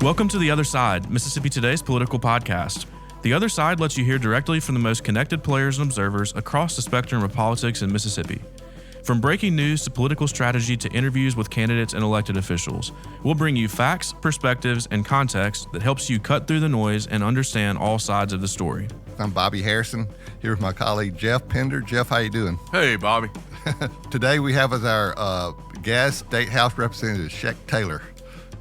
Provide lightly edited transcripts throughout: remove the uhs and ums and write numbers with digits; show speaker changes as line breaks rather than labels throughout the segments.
Welcome to The Other Side, Mississippi Today's political podcast. The Other Side lets you hear directly from the most connected players and observers across the spectrum of politics in Mississippi. From breaking news to political strategy to interviews with candidates and elected officials, we'll bring you facts, perspectives, and context that helps you cut through the noise and understand all sides of the story.
I'm Bobby Harrison, here with my colleague Geoff Pender. Geoff, how you doing?
Hey, Bobby.
Today we have as our guest State House Representative Cheikh Taylor.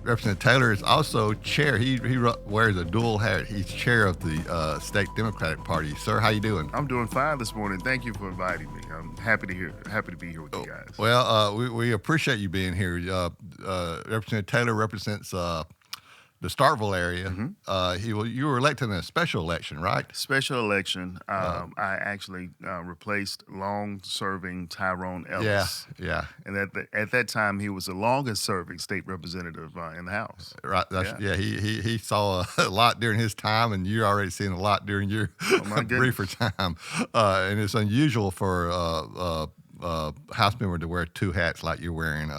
Representative Taylor is also chair. He wears a dual hat. He's chair of the State Democratic Party. Sir, how you doing?
I'm doing fine this morning. Thank you for inviting me. I'm happy to be here with you guys.
Well, we appreciate you being here. Representative Taylor represents the Starkville area. Mm-hmm. You were elected in a special election, right?
Special election. I actually replaced long-serving Tyrone Ellis.
Yeah.
And at that time, he was the longest-serving state representative in the House.
Right. He saw a lot during his time, and you're already seeing a lot during your briefer time. And it's unusual for House member to wear two hats like you're wearing,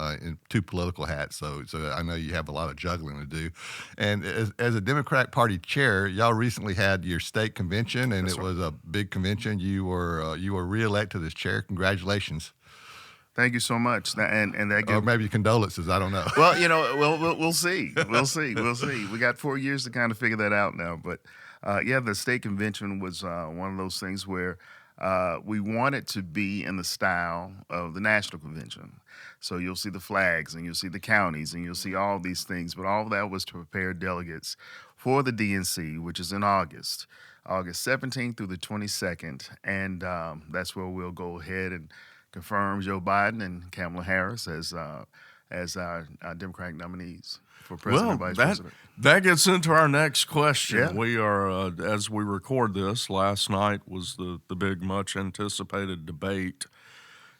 two political hats. So I know you have a lot of juggling to do. And as a Democratic Party chair, y'all recently had your state convention, and it was a big convention. You were reelected as chair. Congratulations.
Thank you so much. And that
or maybe condolences. I don't know.
Well, we'll see. We'll see. We got 4 years to kind of figure that out now. But the state convention was one of those things where we want it to be in the style of the national convention. So you'll see the flags and you'll see the counties and you'll see all these things. But all of that was to prepare delegates for the DNC, which is in August 17th through the 22nd. And that's where we'll go ahead and confirm Joe Biden and Kamala Harris as our Democratic nominees for president and vice president.
That gets into our next question.
Yeah.
We are, as we record this, last night was the big, much-anticipated debate,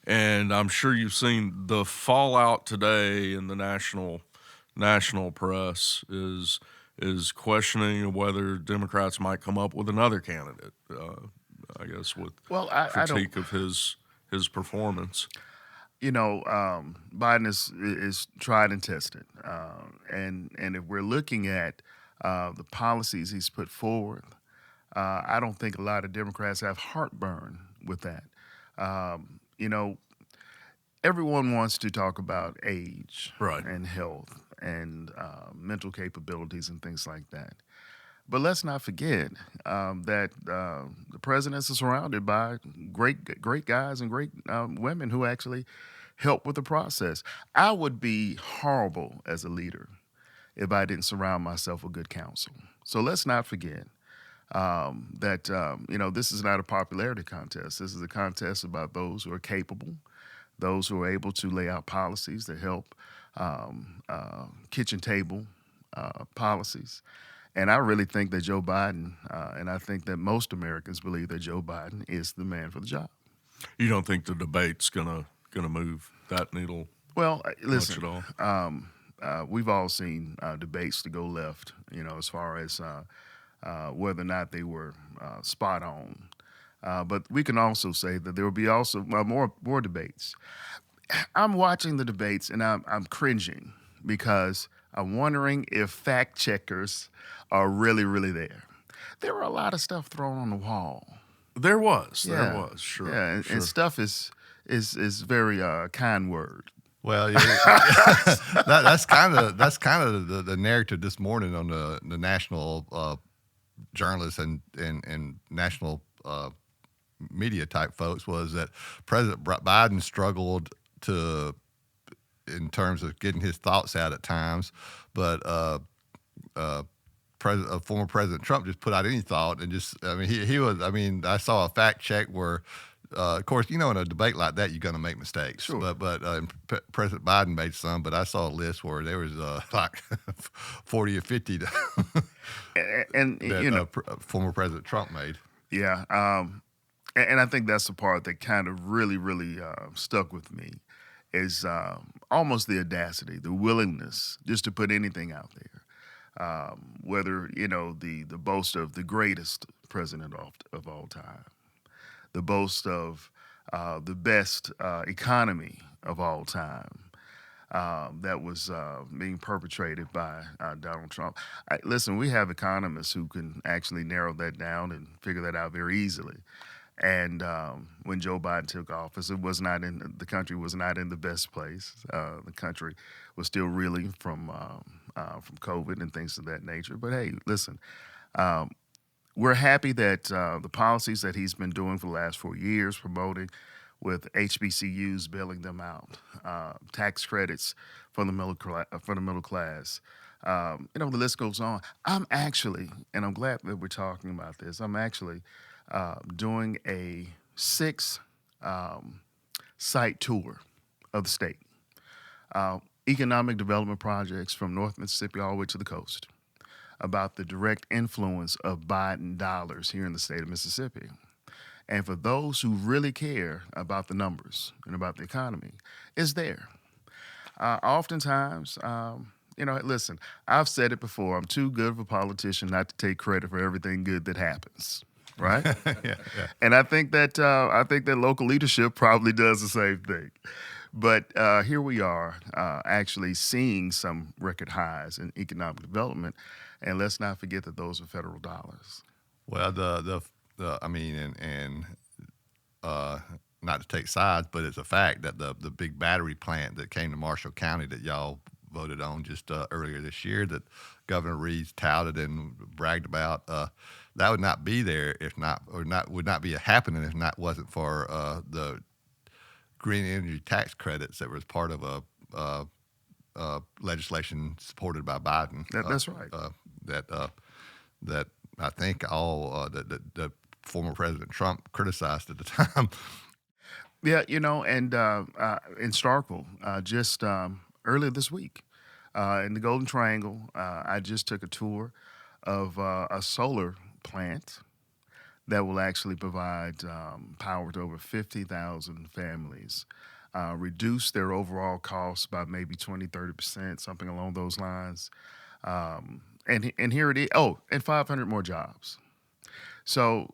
and I'm sure you've seen the fallout today in the national press is questioning whether Democrats might come up with another candidate, I guess, with critique of his performance.
Biden is tried and tested, and if we're looking at the policies he's put forward, I don't think a lot of Democrats have heartburn with that. Everyone wants to talk about age,
right,
and health and mental capabilities and things like that. But let's not forget that the president is surrounded by great guys and great women who actually help with the process. I would be horrible as a leader if I didn't surround myself with good counsel. So let's not forget that this is not a popularity contest. This is a contest about those who are capable, those who are able to lay out policies that help kitchen table policies. And I really think that Joe Biden, and I think that most Americans believe that Joe Biden is the man for the job.
You don't think the debate's gonna move that needle?
Well, listen,
much at all?
We've all seen debates to go left, as far as whether or not they were spot on. But we can also say that there will be also more debates. I'm watching the debates and I'm cringing because I'm wondering if fact checkers are really, really there. There were a lot of stuff thrown on the wall.
There was, sure.
Yeah, and stuff is very kind word.
Well, that's kind of the narrative this morning on the national journalists and national media type folks was that President Biden struggled in terms of getting his thoughts out at times, but former President Trump just put out any thought and I saw a fact check where, of course, in a debate like that, you're going to make mistakes.
Sure.
But President Biden made some, but I saw a list where there was like 40 or 50 former President Trump made.
Yeah. And I think that's the part that kind of really, really stuck with me is almost the audacity, the willingness just to put anything out there. Whether, the boast of the greatest president of all time, the boast of the best economy of all time, that was being perpetrated by Donald Trump. Listen, we have economists who can actually narrow that down and figure that out very easily. And when Joe Biden took office, the country was not in the best place. The country was still reeling from COVID and things of that nature. But hey, listen, we're happy that the policies that he's been doing for the last 4 years, promoting with HBCUs, bailing them out, tax credits for the middle class. The list goes on. I'm actually, and I'm glad that we're talking about this, I'm actually doing a 6 site tour of the state. Economic development projects from North Mississippi all the way to the coast about the direct influence of Biden dollars here in the state of Mississippi. And for those who really care about the numbers and about the economy, it's there. Oftentimes, listen, I've said it before, I'm too good of a politician not to take credit for everything good that happens. Right?
Yeah.
And I think that local leadership probably does the same thing. But here we are actually seeing some record highs in economic development. And let's not forget that those are federal dollars.
Well, not to take sides, but it's a fact that the big battery plant that came to Marshall County that y'all voted on just earlier this year, that Governor Reeves touted and bragged about, that would not be there would not be happening if wasn't for the green energy tax credits that was part of a legislation supported by Biden.
That's right.
That I think all that former President Trump criticized at the time.
Yeah, and in Starkville, just earlier this week, in the Golden Triangle, I just took a tour of a solar plant that will actually provide power to over 50,000 families, reduce their overall costs by maybe 20, 30%, something along those lines. And here it is. Oh, and 500 more jobs. So,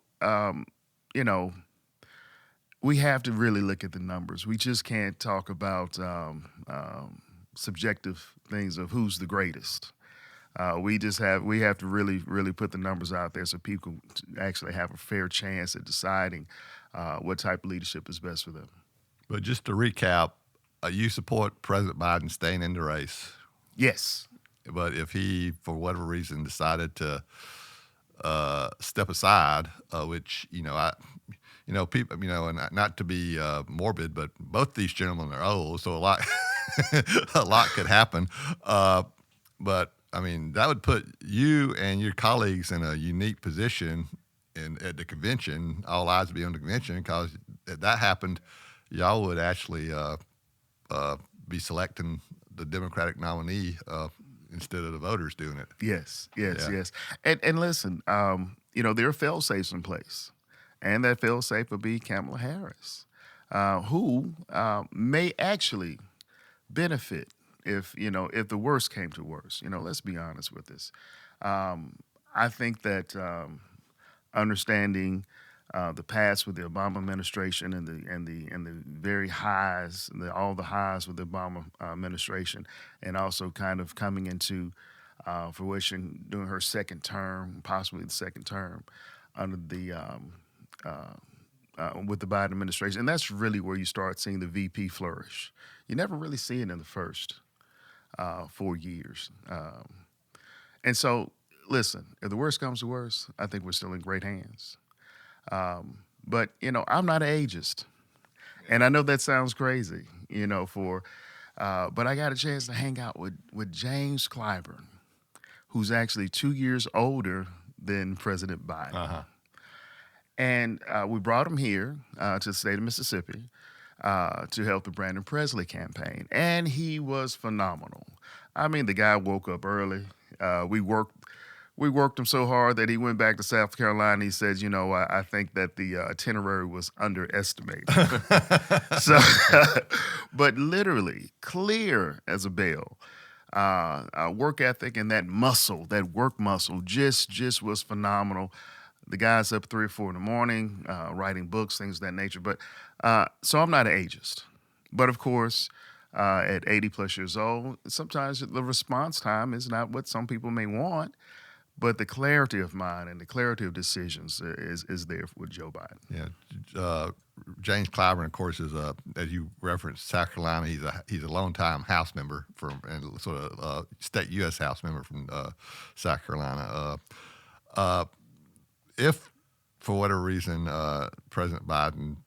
we have to really look at the numbers. We just can't talk about subjective things of who's the greatest. We have to really put the numbers out there so people actually have a fair chance at deciding what type of leadership is best for them.
But just to recap, you support President Biden staying in the race.
Yes.
But if he, for whatever reason, decided to step aside, which people, and not to be morbid, but both these gentlemen are old, so a lot could happen. But I mean, that would put you and your colleagues in a unique position at the convention. All eyes would be on the convention, because if that happened, y'all would actually be selecting the Democratic nominee instead of the voters doing it.
Yes. And listen, there are fail-safes in place. And that fail-safe would be Kamala Harris, who may actually benefit if the worst came to worst. Let's be honest with this. I think that understanding the past with the Obama administration and the very highs, all the highs with the Obama administration, and also kind of coming into fruition during her second term, possibly the second term, under the with the Biden administration. And that's really where you start seeing the VP flourish. You never really see it in the first 4 years. And so, listen, if the worst comes to worst, I think we're still in great hands. But, I'm not an ageist. And I know that sounds crazy, but I got a chance to hang out with James Clyburn, who's actually 2 years older than President Biden.
Uh-huh.
And we brought him here to the state of Mississippi to help the Brandon Presley campaign. And he was phenomenal. I mean, the guy woke up early. We worked him so hard that he went back to South Carolina. He said, I think that the itinerary was underestimated. So, but literally clear as a bell. Work ethic and that work muscle just was phenomenal. The guy's up 3 or 4 in the morning, writing books, things of that nature. But so I'm not an ageist. But of course, at 80 plus years old. Sometimes the response time is not what some people may want, but the clarity of mind and the clarity of decisions is there with Joe Biden.
Yeah, James Clyburn, of course, is as you referenced, South Carolina. He's a longtime House member and sort of state U.S. House member from South Carolina. If for whatever reason President Biden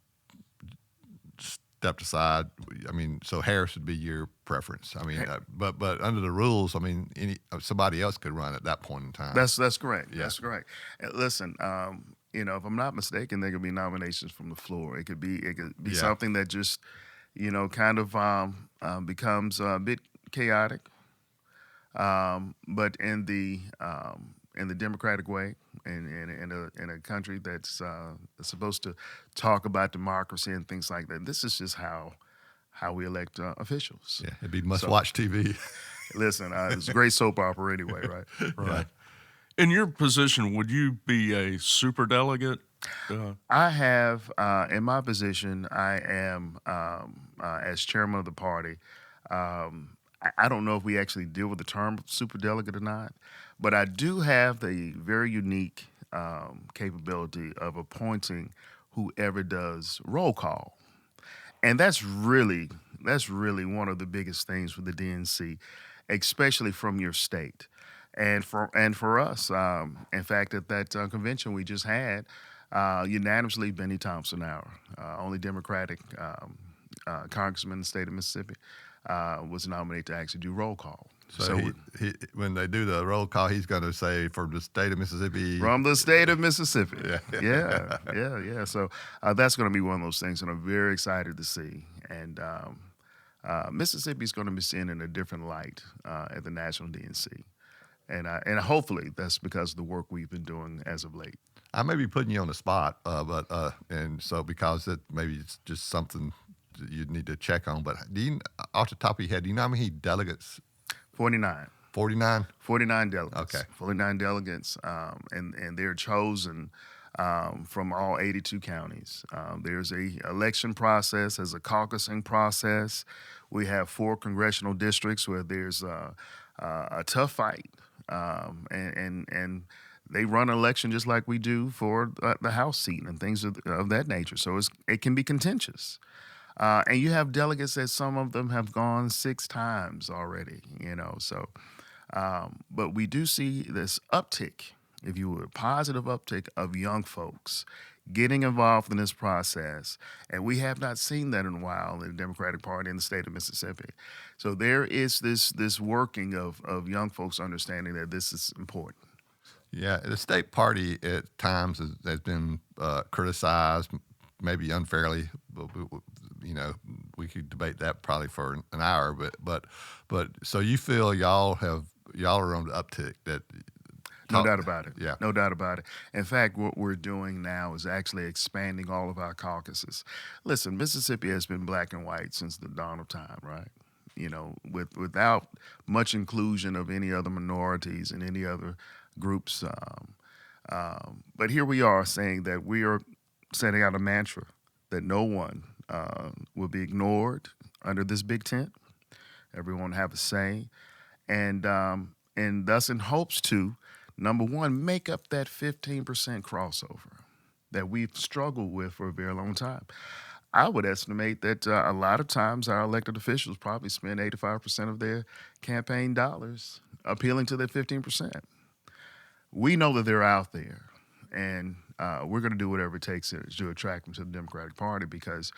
stepped aside, I mean, so Harris would be your preference. I mean, but under the rules, I mean, somebody else could run at that point in time.
That's correct.
Yeah.
That's correct. Listen, if I'm not mistaken, there could be nominations from the floor. It could be something that just, kind of becomes a bit chaotic, but in the democratic way, in a country that's supposed to talk about democracy and things like that. This is just how we elect officials.
Yeah, it'd be must-watch TV.
Listen, it's a great soap opera anyway, right?
Right. In your position, would you be a superdelegate?
I have, in my position, I am, as chairman of the party, I don't know if we actually deal with the term superdelegate or not, but I do have the very unique capability of appointing whoever does roll call. And that's really one of the biggest things for the DNC, especially from your state. And for us, in fact, at that convention we just had, unanimously Benny Thompson, our only Democratic congressman in the state of Mississippi, was nominated to actually do roll call.
So he, when they do the roll call, he's going to say from the state of Mississippi.
From the state of Mississippi.
Yeah.
Yeah. So that's going to be one of those things that I'm very excited to see. And Mississippi is going to be seen in a different light at the national DNC. And hopefully that's because of the work we've been doing as of late.
I may be putting you on the spot, and so because maybe it's just something you'd need to check on. But do you, off the top of your head, do you know how many delegates?
49.
49?
49 delegates.
Okay.
49 delegates, and they're chosen from all 82 counties. There's a election process, there's a caucusing process. We have 4 congressional districts where there's a tough fight, and they run an election just like we do for the House seat and things of that nature. So it can be contentious. And you have delegates that some of them have gone 6 times already, so. But we do see this uptick, if you would, positive uptick of young folks getting involved in this process. And we have not seen that in a while in the Democratic Party in the state of Mississippi. So there is this working of young folks understanding that this is important.
Yeah, the state party at times has been criticized, maybe unfairly. We could debate that probably for an hour. But so you feel y'all are on the uptick?
No doubt about it.
Yeah,
no doubt about it. In fact, what we're doing now is actually expanding all of our caucuses. Listen, Mississippi has been black and white since the dawn of time, right? Without much inclusion of any other minorities and any other groups. But here we are saying that we are setting out a mantra that no one will be ignored under this big tent. Everyone have a say, and thus in hopes to, number one, make up that 15% crossover that we've struggled with for a very long time. I would estimate that a lot of times our elected officials probably spend 85% of their campaign dollars appealing to that 15%. We know that they're out there, and we're going to do whatever it takes to attract them to the Democratic Party because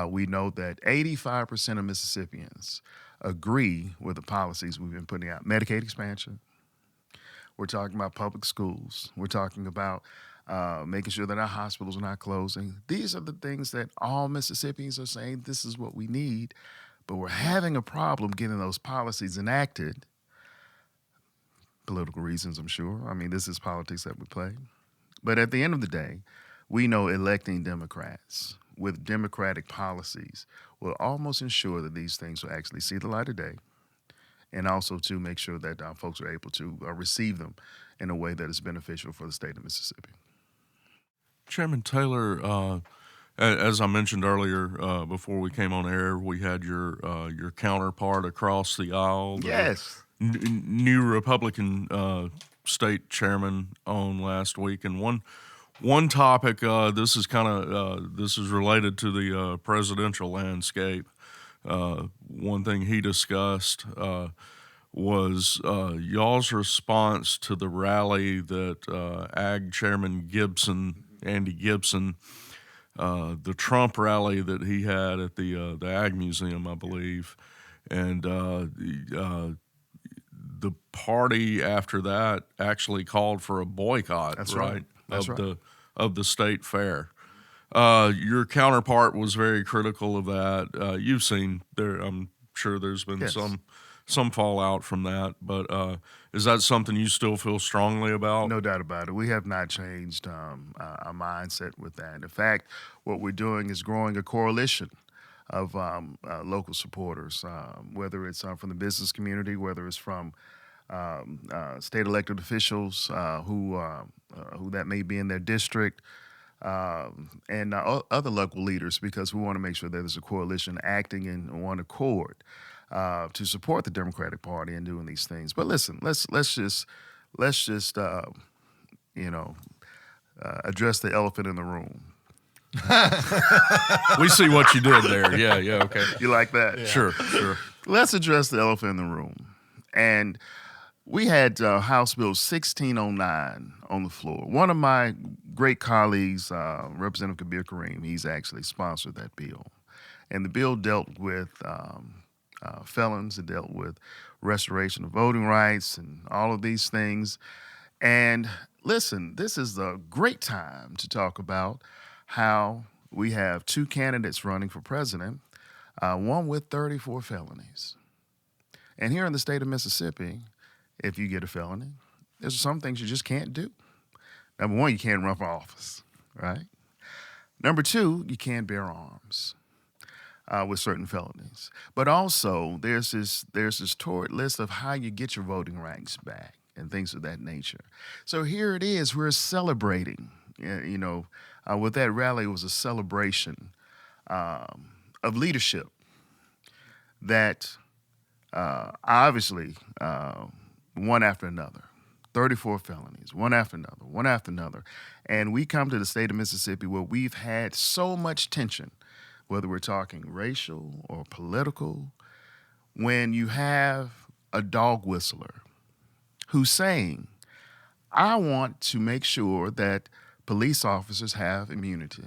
we know that 85% of Mississippians agree with the policies we've been putting out. Medicaid expansion. We're talking about public schools. We're talking about making sure that our hospitals are not closing. These are the things that all Mississippians are saying this is what we need, but we're having a problem getting those policies enacted. Political reasons, I'm sure. I mean, this is politics that we play. But at the end of the day, we know electing Democrats with Democratic policies will almost ensure that these things will actually see the light of day, and also to make sure that folks are able to receive them in a way that is beneficial for the state of Mississippi.
Chairman Taylor, As I mentioned earlier, before we came on air, we had your counterpart across the aisle,
Yes.
new Republican state chairman, on last week, and one topic. This is related to the presidential landscape. One thing he discussed was y'all's response to the rally that Ag Chairman Andy Gibson. The Trump rally that he had at the Ag Museum, I believe, and the party after that actually called for a boycott.
That's right.
Of the state fair. Your counterpart was very critical of that. You've seen there. I'm sure there's been some fallout from that, but is that something you still feel strongly about?
No doubt about it. We have not changed our mindset with that. In fact, what we're doing is growing a coalition of local supporters, whether it's from the business community, whether it's from state elected officials who that may be in their district, and other local leaders, because we want to make sure that there's a coalition acting in one accord to support the Democratic Party in doing these things. But listen, let's just address the elephant in the room.
We see what you did there. Yeah, okay.
You like that?
Yeah. Sure.
Let's address the elephant in the room. And we had House Bill 1609 on the floor. One of my great colleagues, Representative Kabir Kareem, he's actually sponsored that bill. And the bill dealt with felons. It dealt with restoration of voting rights and all of these things. And listen, this is a great time to talk about how we have two candidates running for president, one with 34 felonies. And here in the state of Mississippi, if you get a felony, there's some things you just can't do. Number one, you can't run for office, right? Number two, you can't bear arms with certain felonies. But also, there's this torrid list of how you get your voting rights back and things of that nature. So here it is. We're celebrating. With that rally, it was a celebration of leadership that obviously one after another, 34 felonies, one after another. And we come to the state of Mississippi where we've had so much tension, whether we're talking racial or political, when you have a dog whistler who's saying, I want to make sure that police officers have immunity.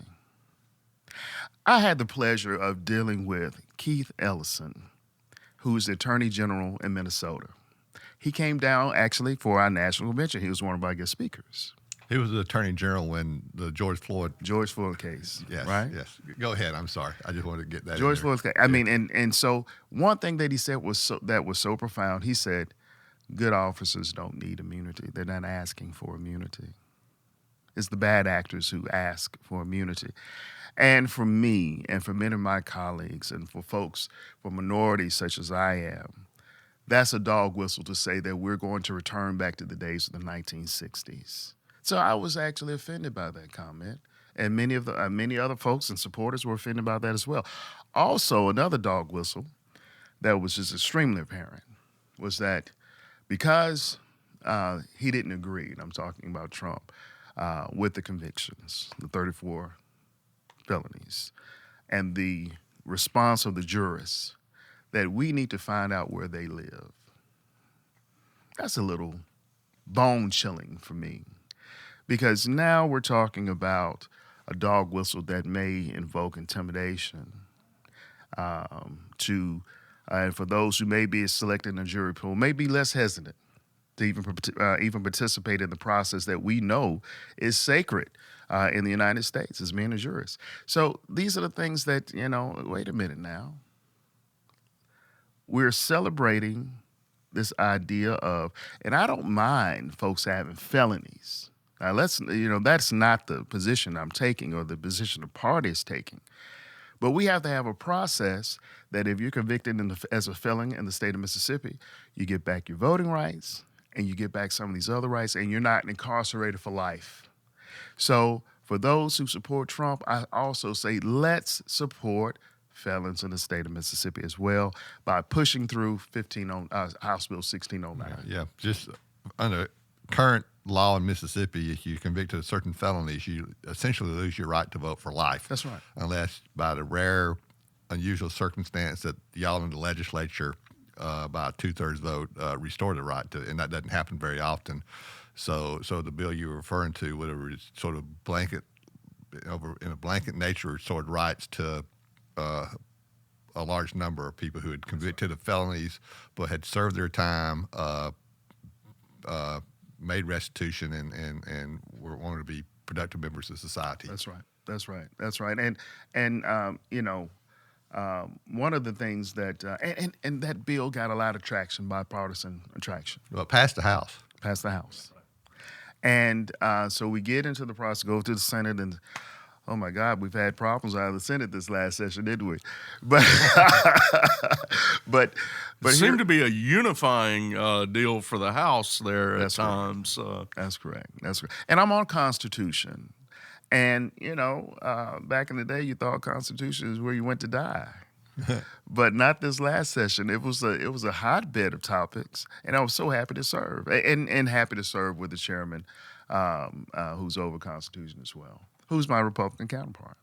I had the pleasure of dealing with Keith Ellison, who's the Attorney General in Minnesota. He came down actually for our national convention. He was one of our guest speakers.
He was the Attorney General when the George Floyd
case.
Yes,
right?
Yes. Go ahead. I'm sorry. I just wanted to get that.
George Floyd case. I mean, and so one thing that he said was so profound. He said, good officers don't need immunity. They're not asking for immunity. It's the bad actors who ask for immunity. And for me and for many of my colleagues and for folks, for minorities such as I am, that's a dog whistle to say that we're going to return back to the days of the 1960s. So I was actually offended by that comment. And many other folks and supporters were offended by that as well. Also, another dog whistle that was just extremely apparent was that because he didn't agree, and I'm talking about Trump, with the convictions, the 34 felonies, and the response of the jurists that we need to find out where they live. That's a little bone-chilling for me, because now we're talking about a dog whistle that may invoke intimidation and for those who may be selected in a jury pool, may be less hesitant to even participate in the process that we know is sacred in the United States as being a jurist. So these are the things that, wait a minute now. We're celebrating this idea of, and I don't mind folks having felonies. Now that's not the position I'm taking or the position the party is taking. But we have to have a process that if you're convicted as a felon in the state of Mississippi, you get back your voting rights and you get back some of these other rights and you're not incarcerated for life. So For those who support Trump, I also say let's support felons in the state of Mississippi as well by pushing through House Bill 1609.
Yeah, just under current law in Mississippi, if you're convicted of certain felonies, you essentially lose your right to vote for life.
That's right.
Unless by the rare, unusual circumstance that y'all in the legislature, by a 2/3 vote, restore the right to, and that doesn't happen very often. So the bill you were referring to would have sort of blanket, in a blanket nature, restored rights to a large number of people who had convicted of felonies but had served their time, made restitution, and were wanted to be productive members of society.
That's right. That's right. That's right. And one of the things that and that bill got a lot of traction, bipartisan traction.
Well, it passed the House.
Passed the House. And so we get into the process, go to the Senate, and oh my God, we've had problems out of the Senate this last session, didn't we? But
it seemed to be a unifying deal for the House there at times.
That's correct. That's correct. And I'm on Constitution. And, back in the day, you thought Constitution is where you went to die. But not this last session. It was a hotbed of topics, and I was so happy to serve, and happy to serve with the chairman, who's over Constitution as well, who's my Republican counterpart.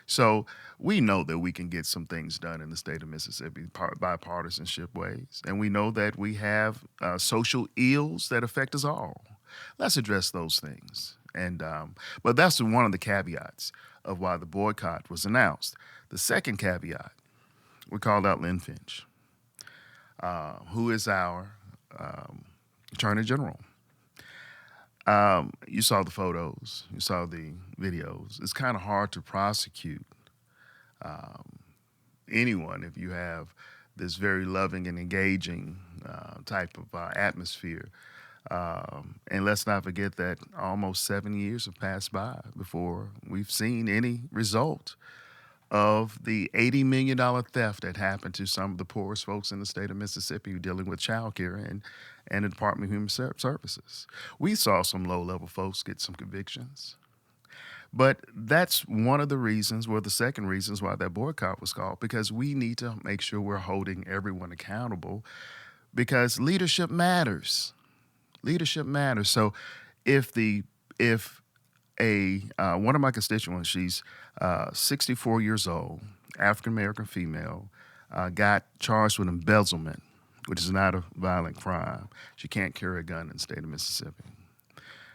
So we know that we can get some things done in the state of Mississippi bipartisanship ways, and we know that we have social ills that affect us all. Let's address those things. And but that's one of the caveats of why the boycott was announced. The second caveat, we called out Lynn Finch, who is our Attorney General. You saw the photos, you saw the videos. It's kind of hard to prosecute anyone if you have this very loving and engaging type of atmosphere. And let's not forget that almost 7 years have passed by before we've seen any result of the $80 million theft that happened to some of the poorest folks in the state of Mississippi who are dealing with child care and the Department of Human Services. We saw some low-level folks get some convictions. But that's one of the reasons, the second reasons why that boycott was called, because we need to make sure we're holding everyone accountable, because leadership matters. Leadership matters. So if one of my constituents, she's 64 years old, African-American female, got charged with embezzlement, which is not a violent crime. She can't carry a gun in the state of Mississippi.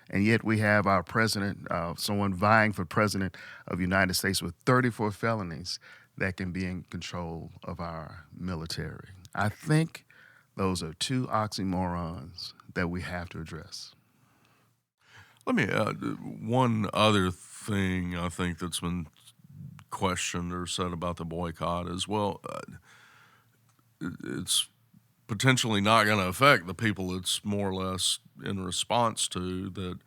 And yet we have our president, someone vying for president of the United States with 34 felonies that can be in control of our military. I think those are two oxymorons that we have to address.
Let me add one other thing I think that's been questioned or said about the boycott as well. It's potentially not going to affect the people it's more or less in response to, that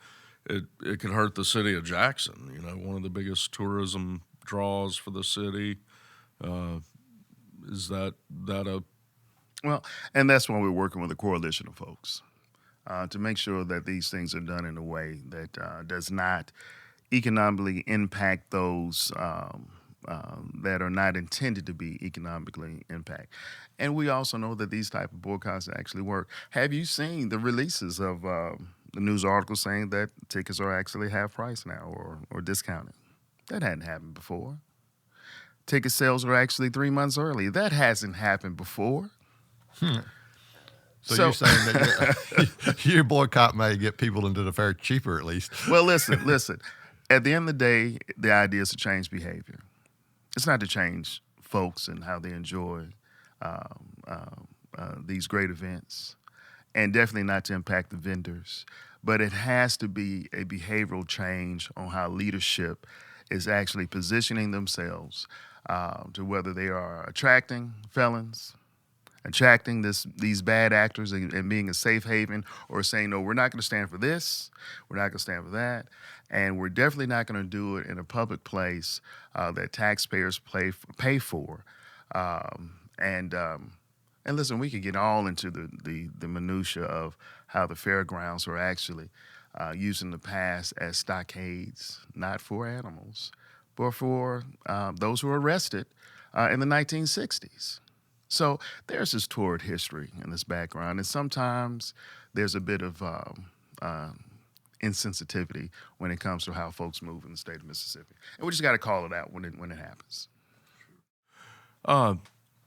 it could hurt the city of Jackson, one of the biggest tourism draws for the city. Is that a...
Well, and that's why we're working with a coalition of folks to make sure that these things are done in a way that does not economically impact those that are not intended to be economically impacted. And we also know that these type of boycotts actually work. Have you seen the releases of the news articles saying that tickets are actually half price now or discounted? That hadn't happened before. Ticket sales are actually 3 months early. That hasn't happened before.
So you're saying that your boycott may get people into the fair cheaper, at least.
Well, listen. At the end of the day, the idea is to change behavior. It's not to change folks and how they enjoy these great events, and definitely not to impact the vendors. But it has to be a behavioral change on how leadership is actually positioning themselves to whether they are attracting felons, attracting these bad actors and being a safe haven, or saying, no, we're not going to stand for this, we're not going to stand for that, and we're definitely not going to do it in a public place that taxpayers pay for. And listen, we could get all into the minutia of how the fairgrounds are actually using the past as stockades, not for animals, but for those who were arrested in the 1960s. So there's this toward history in this background, and sometimes there's a bit of insensitivity when it comes to how folks move in the state of Mississippi, and we just got to call it out when it happens.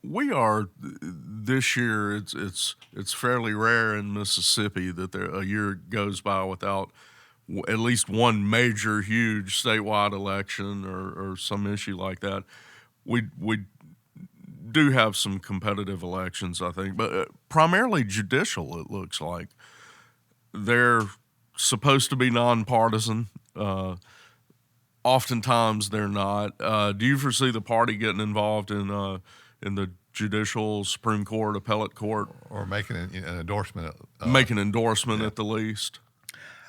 We are this year. It's fairly rare in Mississippi that a year goes by without at least one major, huge statewide election or some issue like that. We do have some competitive elections, I think, but primarily judicial. It looks like they're supposed to be nonpartisan. Oftentimes they're not. Do you foresee the party getting involved in the judicial, Supreme Court, appellate court,
or making an endorsement?
Make an endorsement at the least.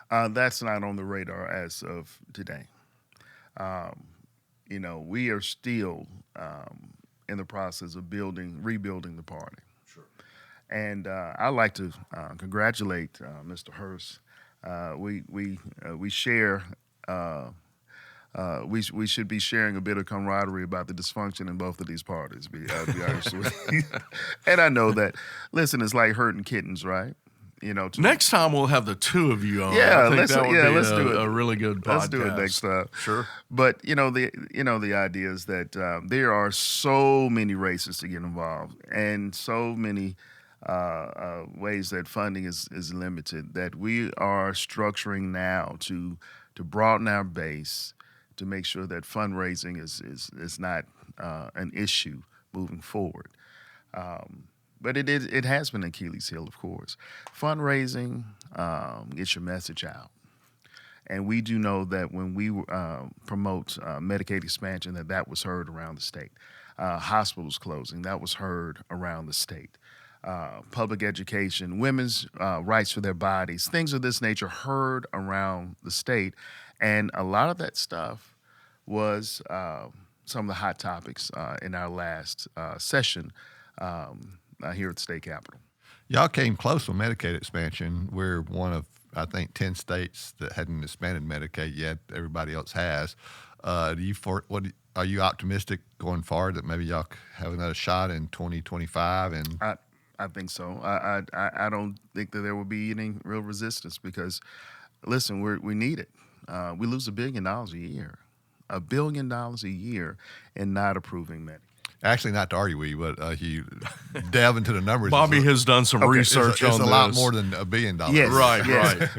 That's not on the radar as of today. We are still in the process of rebuilding the party.
Sure.
And I'd like to congratulate Mr. Hurst. We share. We should be sharing a bit of camaraderie about the dysfunction in both of these parties. I'll be honest with you. And I know that. Listen, it's like herding kittens, right?
Next time we'll have the two of you on.
Yeah,
I think
let's do it.
A really good podcast.
Let's do it next time.
Sure.
But the idea is that there are so many races to get involved, and so many ways that funding is limited, that we are structuring now to broaden our base, to make sure that fundraising is not an issue moving forward. But it has been Achilles' heel, of course. Fundraising gets your message out. And we do know that when we promote Medicaid expansion, that was heard around the state. Hospitals closing, that was heard around the state. Public education, women's rights for their bodies, things of this nature heard around the state. And a lot of that stuff was some of the hot topics in our last session here at the state capitol.
Y'all came close on Medicaid expansion. We're one of, I think, 10 states that hadn't expanded Medicaid yet. Everybody else has. Are you optimistic going forward that maybe y'all have another shot in 2025? And
I think so. I don't think that there will be any real resistance because, listen, we need it. We lose $1 billion a year. $1 billion a year in not approving Medicaid.
Actually, not to argue with you, but you delve into the numbers.
Bobby has done some research on this.
It's a lot more than $1 billion.
Yes,
right.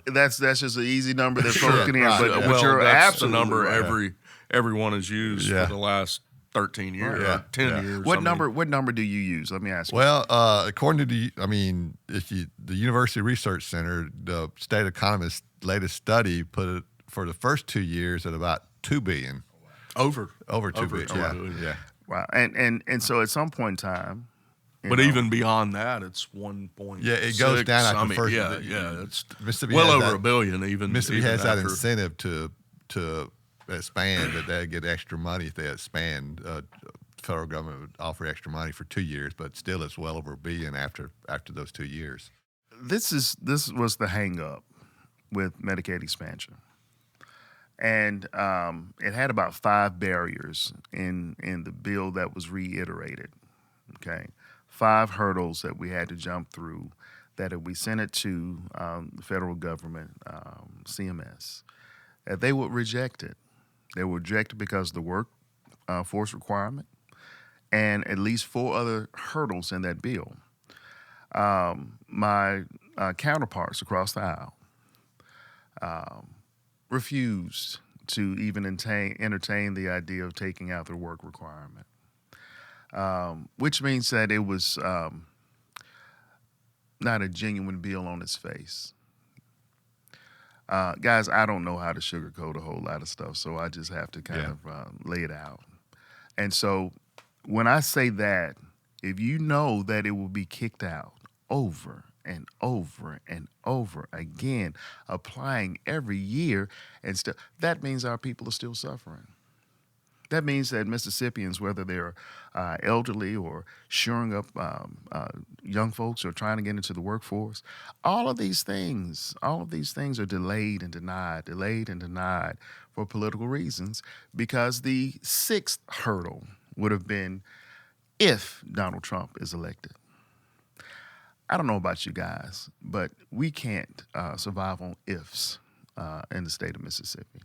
That's just an easy number that folks can hear.
Right.
But you're
that's
absolutely
the number
right.
everyone has used for the last 13 years, or 10 years.
What number do you use? Let me ask you.
Well, according to the University Research Center, the state economist's latest study put it for the first 2 years at about $2 billion.
Over
$2 billion. Yeah.
Wow. And so at some point in time,
but even beyond that, it's 1.6.
Yeah, it goes down after the first.
It's
Mississippi
well over $1 billion.
Mississippi
even
has that
after.
incentive to expand, that they get extra money if they expand. The federal government would offer extra money for 2 years, but still it's well over $1 billion after those 2 years.
This was the hang up with Medicaid expansion. And it had about 5 barriers in the bill that was reiterated, okay? 5 hurdles that we had to jump through, that if we sent it to the federal government, CMS, that they would reject it. They would reject it because of the workforce requirement and at least 4 other hurdles in that bill. My counterparts across the aisle refused to even entertain the idea of taking out their work requirement, which means that it was not a genuine bill on its face. Guys, I don't know how to sugarcoat a whole lot of stuff, so I just have to kind of lay it out. And so when I say that, if you know that it will be kicked out over and over and over again, applying every year, and still, that means our people are still suffering. That means that Mississippians, whether they're elderly or shoring up young folks or trying to get into the workforce, all of these things are delayed and denied for political reasons, because the sixth hurdle would have been if Donald Trump is elected. I don't know about you guys, but we can't survive on ifs in the state of Mississippi.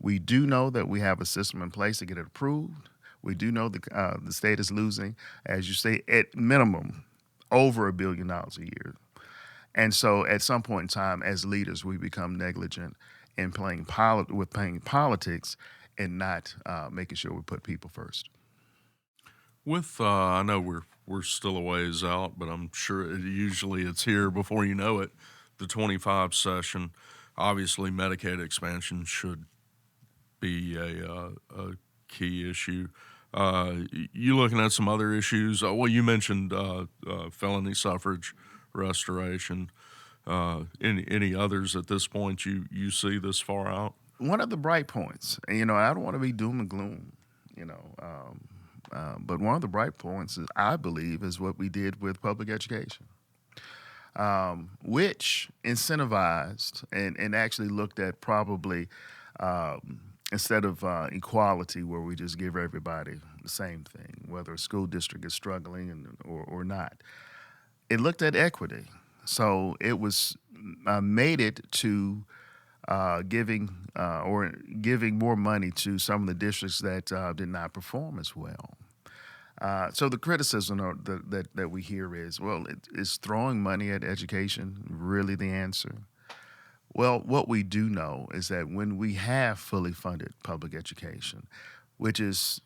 We do know that we have a system in place to get it approved. We do know the state is losing, as you say, at minimum, over $1 billion a year. And so at some point in time, as leaders, we become negligent in playing politics and not making sure we put people first.
With I know we're still a ways out, but I'm sure usually it's here before you know it. The 25 session, obviously, Medicaid expansion should be a key issue. You looking at some other issues? Well, you mentioned felony suffrage restoration. Any others at this point you see this far out?
One of the bright points, and I don't want to be doom and gloom, but one of the bright points, I believe, is what we did with public education, which incentivized and actually looked at probably instead of equality, where we just give everybody the same thing, whether a school district is struggling or not. It looked at equity. So it was made it to giving more money to some of the districts that did not perform as well. So the criticism that we hear is, well, is throwing money at education really the answer? Well, what we do know is that when we have fully funded public education, which is,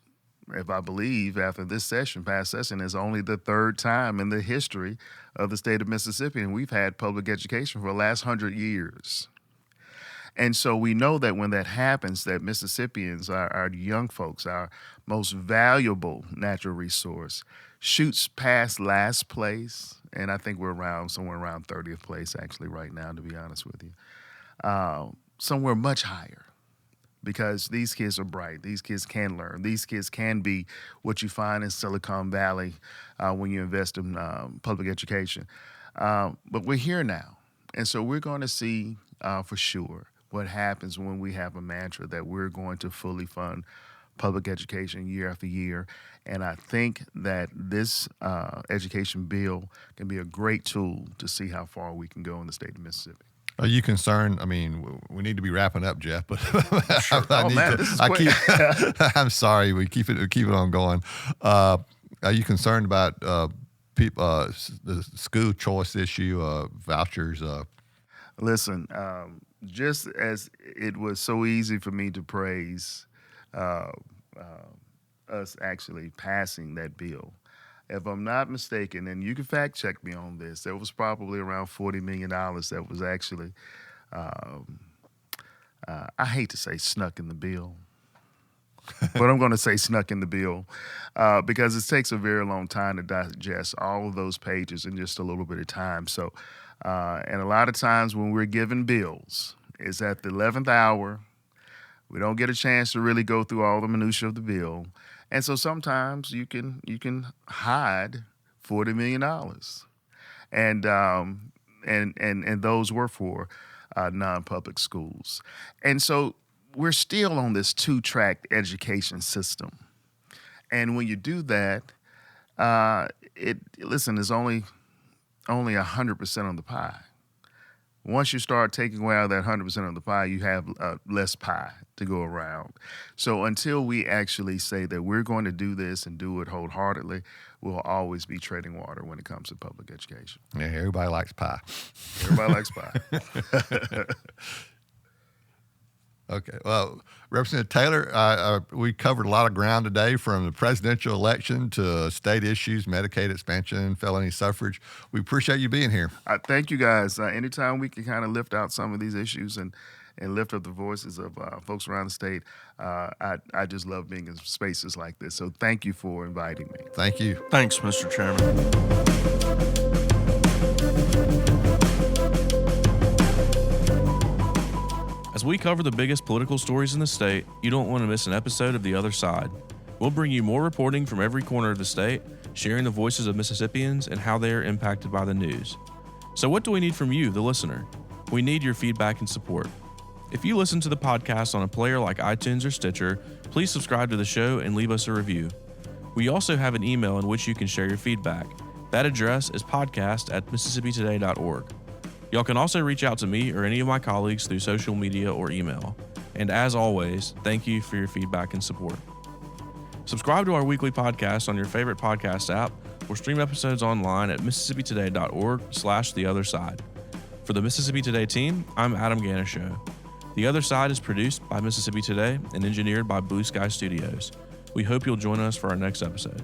if I believe, after this past session, is only the third time in the history of the state of Mississippi, and we've had public education for the last 100 years. And so we know that when that happens, that Mississippians, our young folks, our most valuable natural resource, shoots past last place, and I think we're somewhere around 30th place actually right now, to be honest with you, somewhere much higher. Because these kids are bright. These kids can learn. These kids can be what you find in Silicon Valley when you invest in public education. But we're here now. And so we're going to see for sure what happens when we have a mantra that we're going to fully fund public education year after year. And I think that this education bill can be a great tool to see how far we can go in the state of Mississippi.
Are you concerned? I mean, we need to be wrapping up, Geoff, but
Sure. This is quick.
I'm sorry. We keep it on going. Are you concerned about the school choice issue, vouchers?
Listen, just as it was so easy for me to praise us actually passing that bill, if I'm not mistaken, and you can fact check me on this, there was probably around $40 million that was actually, I hate to say snuck in the bill, but I'm going to say snuck in the bill because it takes a very long time to digest all of those pages in just a little bit of time. So, and a lot of times when we're given bills, it's at the 11th hour. We don't get a chance to really go through all the minutia of the bill. And so sometimes you can hide $40 million, and those were for non-public schools. And so we're still on this two-track education system. And when you do that, there's only 100% on the pie. Once you start taking away out that 100% of the pie, you have less pie to go around. So until we actually say that we're going to do this and do it wholeheartedly, we'll always be treading water when it comes to public education.
Yeah, everybody likes pie.
Everybody likes pie.
Okay. Well, Representative Taylor, we covered a lot of ground today, from the presidential election to state issues, Medicaid expansion, felony suffrage. We appreciate you being here.
Thank you, guys. Anytime we can kind of lift out some of these issues and lift up the voices of folks around the state, I just love being in spaces like this. So thank you for inviting me.
Thank you.
Thanks, Mr. Chairman.
As we cover the biggest political stories in the state, you don't want to miss an episode of The Other Side. We'll bring you more reporting from every corner of the state, sharing the voices of Mississippians and how they are impacted by the news. So what do we need from you, the listener? We need your feedback and support. If you listen to the podcast on a player like iTunes or Stitcher, please subscribe to the show and leave us a review. We also have an email in which you can share your feedback. That address is podcast@MississippiToday.org. Y'all can also reach out to me or any of my colleagues through social media or email. And as always, thank you for your feedback and support. Subscribe to our weekly podcast on your favorite podcast app or stream episodes online at MississippiToday.org/theotherside. For the Mississippi Today team, I'm Adam Ganeshow. The Other Side is produced by Mississippi Today and engineered by Blue Sky Studios. We hope you'll join us for our next episode.